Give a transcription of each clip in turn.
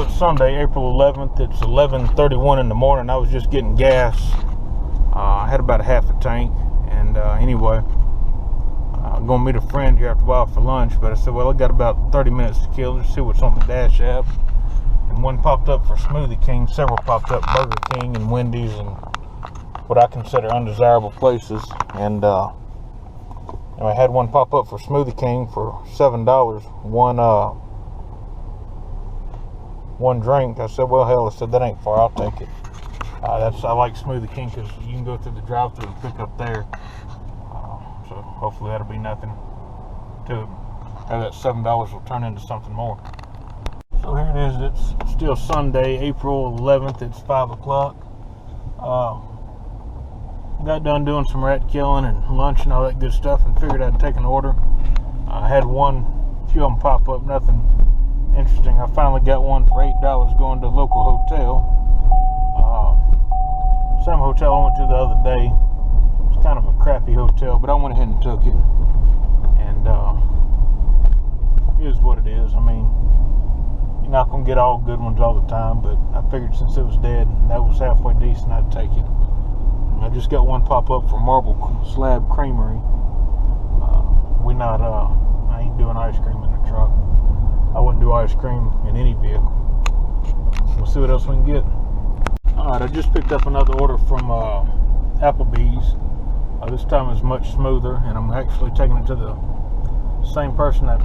it's Sunday, April 11th. It's 11:31 in the morning. I was just getting gas. I had about a half a tank. And anyway, I'm going to meet a friend here after a while for lunch. But I said, well, I got about 30 minutes to kill. Let's see what's on the Dash app. And one popped up for Smoothie King. Several popped up, Burger King and Wendy's and what I consider undesirable places. And I had one pop up for Smoothie King for $7. One drink. I said, well, hell, I said, that ain't far. I'll take it. I like Smoothie King because you can go through the drive-thru and pick up there. So hopefully that'll be nothing to it. That $7 will turn into something more. So here it is. It's still Sunday, April 11th. It's 5 o'clock. Got done doing some rat killing and lunch and all that good stuff and figured I'd take an order. I had few of them pop up, nothing interesting. I finally got one for $8 going to a local hotel. Same hotel I went to the other day. It's kind of a crappy hotel, but I went ahead and took it. And it is what it is. I mean, you're not going to get all good ones all the time, but I figured since it was dead, that was halfway decent, I'd take it. I just got one pop up for Marble Slab Creamery. I ain't doing ice cream in the truck. I wouldn't do ice cream in any vehicle. We'll see what else we can get. Alright, I just picked up another order from Applebee's. This time is much smoother, and I'm actually taking it to the same person that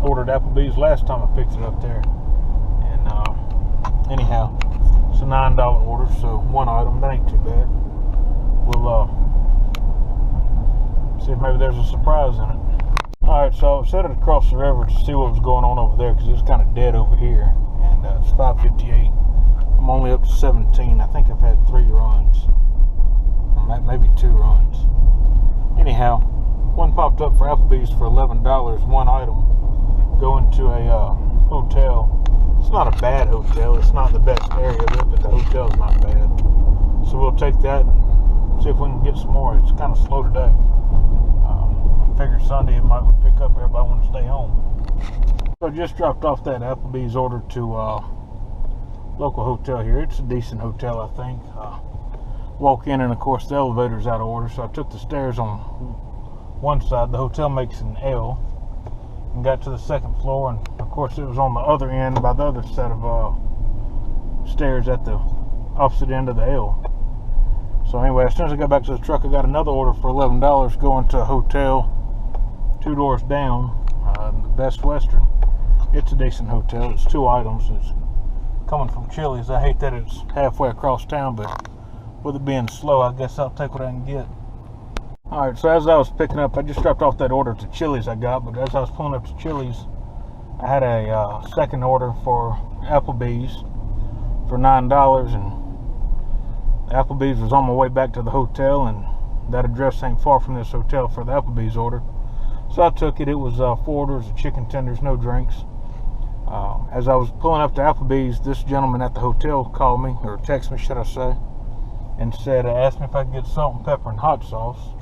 ordered Applebee's last time I picked it up there. And anyhow, it's a $9 order, so one item, that ain't too bad. We'll see if maybe there's a surprise in it. Alright, so I was headed across the river to see what was going on over there because it was kind of dead over here. And it's 5:58. I'm only up to 17. I think I've had 3 runs. Maybe 2 runs. Anyhow, one popped up for Applebee's for $11. One item. Going to a hotel. It's not a bad hotel. It's not the best area of it, but the hotel's not bad. So we'll take that and see if we can get some more. It's kind of slow today. I figured Sunday it might pick up. Everybody want to stay home. So I just dropped off that Applebee's order to local hotel here. It's a decent hotel, I think. Walk in, and of course the elevator's out of order, so I took the stairs on one side. The hotel makes an L, and got to the second floor, and of course it was on the other end by the other set of stairs at the opposite end of the L. So anyway, as soon as I got back to the truck, I got another order for $11 going to a hotel 2 doors down, Best Western. It's a decent hotel. It's 2 items. It's coming from Chili's. I hate that it's halfway across town, but with it being slow, I guess I'll take what I can get. Alright, so as I was picking up, I just dropped off that order to Chili's I got, but as I was pulling up to Chili's, I had a second order for Applebee's for $9, and Applebee's was on my way back to the hotel, and that address ain't far from this hotel for the Applebee's order. So I took it. It was 4 orders of chicken tenders, no drinks. As I was pulling up to Applebee's, this gentleman at the hotel called me, or texted me, should I say, and asked me if I could get salt and pepper and hot sauce.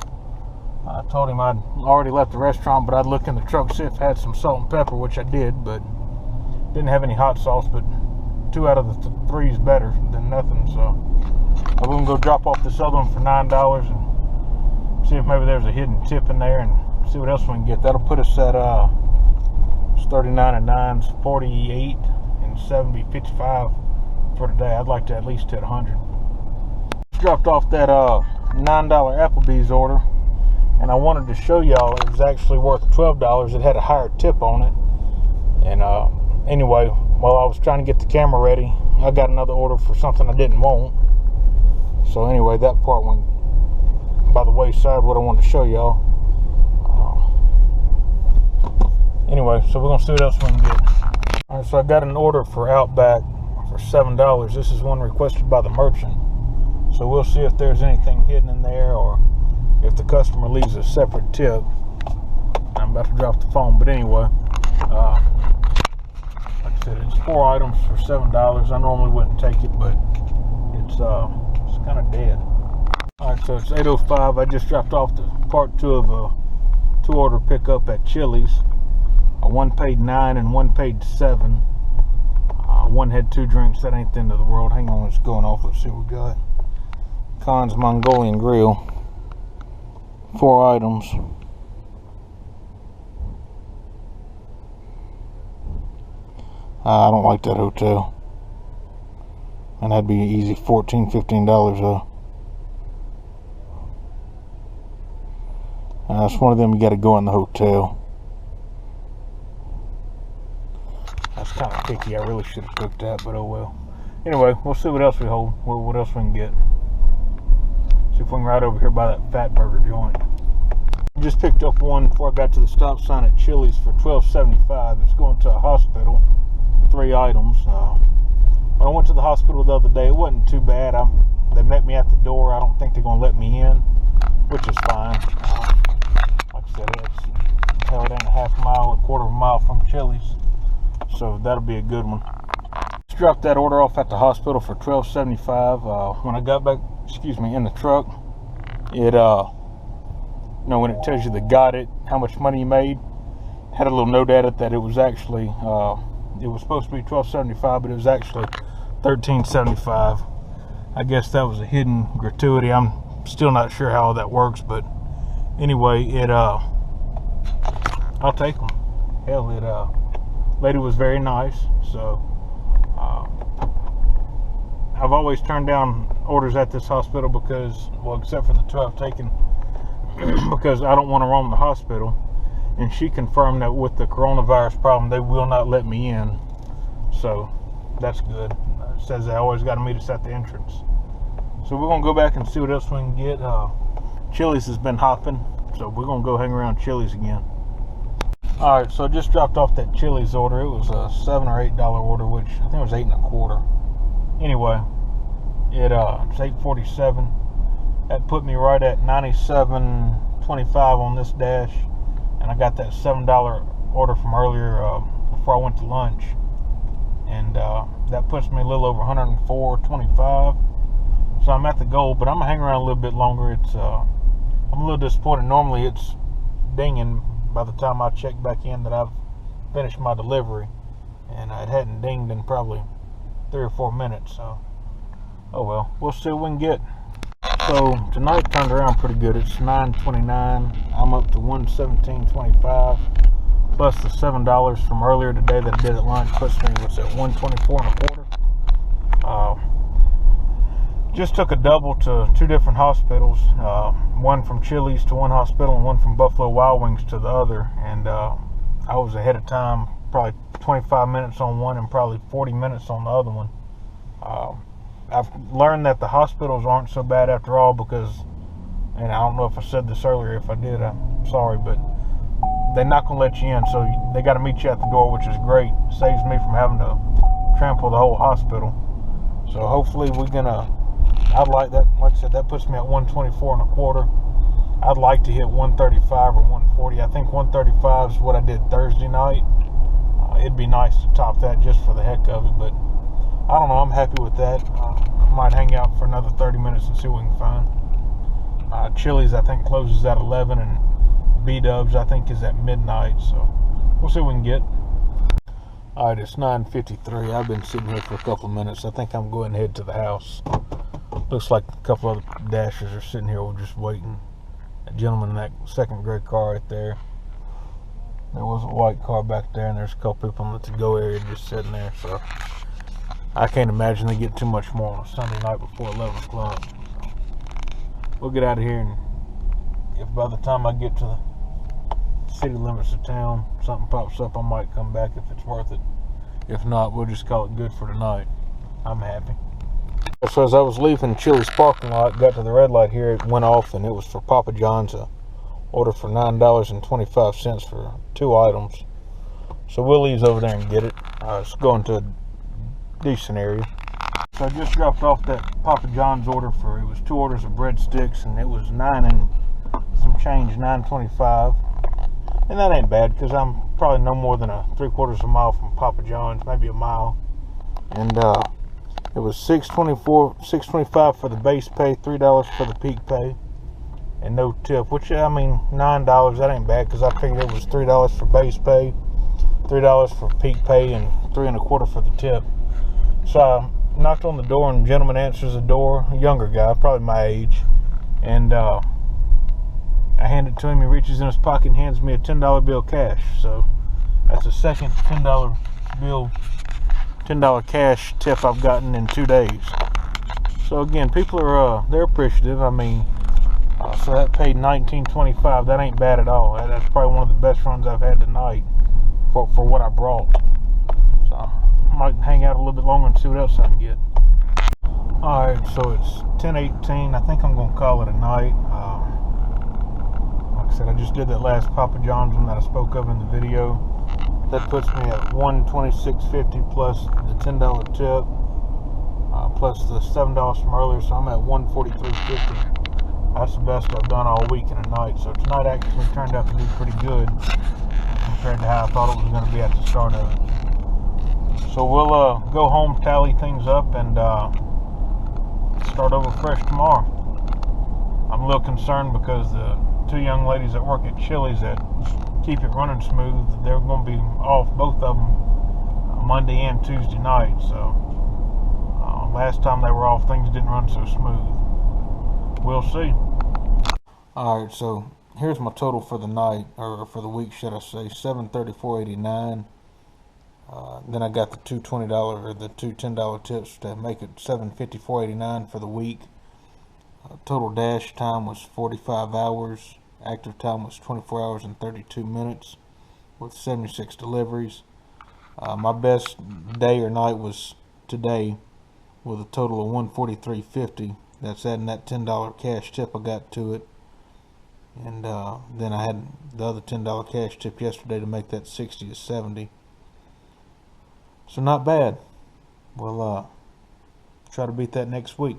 I told him I'd already left the restaurant, but I'd look in the truck to see if it had some salt and pepper, which I did, but didn't have any hot sauce, but 2 out of the 3 is better than nothing, so I'm going to go drop off this other one for $9 and see if maybe there's a hidden tip in there and see what else we can get. That'll put us at it's 39 and 9's 48 and 70, 55 for today. I'd like to at least hit 100. Dropped off that $9 Applebee's order, and I wanted to show y'all it was actually worth $12. It had a higher tip on it. And anyway, while I was trying to get the camera ready, I got another order for something I didn't want. So anyway, that part went by the wayside, what I wanted to show y'all. Anyway, so we're going to see what else we can get. Alright, so I got an order for Outback for $7. This is one requested by the merchant. So we'll see if there's anything hidden in there or if the customer leaves a separate tip. I'm about to drop the phone, but anyway, like I said, it's 4 items for $7. I normally wouldn't take it, but it's kind of dead. Alright, so it's 8:05. I just dropped off the part 2 of a 2-order pickup at Chili's. One paid $9 and one paid $7. One had 2 drinks. That ain't the end of the world. Hang on, it's going off. Let's see what we got. Khan's Mongolian Grill. 4 items. I don't like that hotel. And that'd be easy $14, $15 though. It's one of them you got to go in the hotel. That's kind of picky. I really should have cooked that, but oh well. Anyway, we'll see what else we hold. What else we can get. See if we can ride over here by that Fat Burger joint. I just picked up one before I got to the stop sign at Chili's for $12.75. It's going to a hospital. 3 items. When I went to the hospital the other day, it wasn't too bad. They met me at the door. I don't think they're going to let me in, which is fine. Like I said, it ain't a half mile, a quarter of a mile from Chili's, so that'll be a good one. Just dropped that order off at the hospital for $12.75. When I got back, in the truck, it when it tells you the got it, how much money you made, had a little note at it that it was actually it was supposed to be $12.75, but it was actually $13.75. I guess that was a hidden gratuity. I'm still not sure how all that works, but anyway, I'll take them. Hell, lady was very nice. So I've always turned down orders at this hospital because, well, except for the 2 I've taken, because I don't want to roam the hospital. And she confirmed that with the coronavirus problem, they will not let me in. So that's good. It says they always got to meet us at the entrance. So we're going to go back and see what else we can get. Chili's has been hopping, so we're going to go hang around Chili's again. Alright, so I just dropped off that Chili's order. It was a $7 or $8 order, which I think it was $8.25. Anyway, it's $8.47. That put me right at $97.25 on this dash. And I got that $7 order from earlier before I went to lunch. And that puts me a little over $104.25. So I'm at the goal, but I'm going to hang around a little bit longer. I'm a little disappointed. Normally it's dinging by the time I check back in that I've finished my delivery. And it hadn't dinged in probably 3 or 4 minutes. So, oh well. We'll see what we can get. So tonight turned around pretty good. It's $9.29. I'm up to $117.25 plus the $7 from earlier today that I did at lunch puts me at $124.25. Just took a double to 2 different hospitals. One from Chili's to one hospital and one from Buffalo Wild Wings to the other. And I was ahead of time, probably 25 minutes on one and probably 40 minutes on the other one. I've learned that the hospitals aren't so bad after all because, and I don't know if I said this earlier, if I did, I'm sorry, but they're not going to let you in, so they got to meet you at the door, which is great. It saves me from having to trample the whole hospital. So hopefully I'd like that, like I said, that puts me at $124.25. I'd like to hit $135 or $140. I think $135 is what I did Thursday night. It'd be nice to top that just for the heck of it, but I don't know, I'm happy with that. I might hang out for another 30 minutes and see what we can find. Chili's, I think, closes at 11, and B-Dubs, I think, is at midnight, so we'll see what we can get. Alright, it's 9:53. I've been sitting here for a couple of minutes. I think I'm going to head to the house. Looks like a couple other dashers are sitting here just waiting. A gentleman in that second gray car right there. There was a white car back there, and there's a couple people in the to-go area just sitting there, so I can't imagine they get too much more on a Sunday night before 11 o'clock. So we'll get out of here, and if by the time I get to the city limits of town, something pops up, I might come back if it's worth it. If not, we'll just call it good for tonight. I'm happy. So as I was leaving Chili's parking lot, got to the red light here, it went off, and it was for Papa John's, a order for $9.25 for 2 items. So we'll leave over there and get it. It's going to a decent area. So I just dropped off that Papa John's order it was 2 orders of breadsticks, and it was $9 and some change, $9.25. And that ain't bad because I'm probably no more than 3/4 of a mile from Papa John's, maybe a mile. And it was $6.25 for the base pay, $3 for the peak pay, and no tip. Which, I mean, $9, that ain't bad because I figured it was $3 for base pay, $3 for peak pay, and $3.25 for the tip. So I knocked on the door, and the gentleman answers the door, a younger guy, probably my age, and I hand it to him. He reaches in his pocket and hands me a $10 bill cash. So that's the second $10 cash tip I've gotten in 2 days. So again, people are they're appreciative. I mean, so that paid $19.25. That ain't bad at all. That's probably one of the best runs I've had tonight for what I brought. So I might hang out a little bit longer and see what else I can get. Alright, so it's 10:18. I think I'm going to call it a night. Like I said, I just did that last Papa John's one that I spoke of in the video. That puts me at $126.50 plus the $10 tip, plus the $7 from earlier, so I'm at $143.50. That's the best I've done all week in a night. So tonight actually turned out to be pretty good compared to how I thought it was going to be at the start of it. So we'll go home, tally things up, and start over fresh tomorrow. I'm a little concerned because the two young ladies that work at Chili's that keep it running smooth, they're going to be off, both of them, Monday and Tuesday night. So last time they were off, things didn't run so smooth. We'll see. Alright, so here's my total for the night, or for the week, should I say, $734.89. Then I got the two $20 or the two $10 tips to make it $754.89 for the week. Total dash time was 45 hours. Active time was 24 hours and 32 minutes with 76 deliveries. My best day or night was today with a total of $143.50. That's adding that $10 cash tip I got to it. And then I had the other $10 cash tip yesterday to make that 60 to 70. So not bad. We'll try to beat that next week.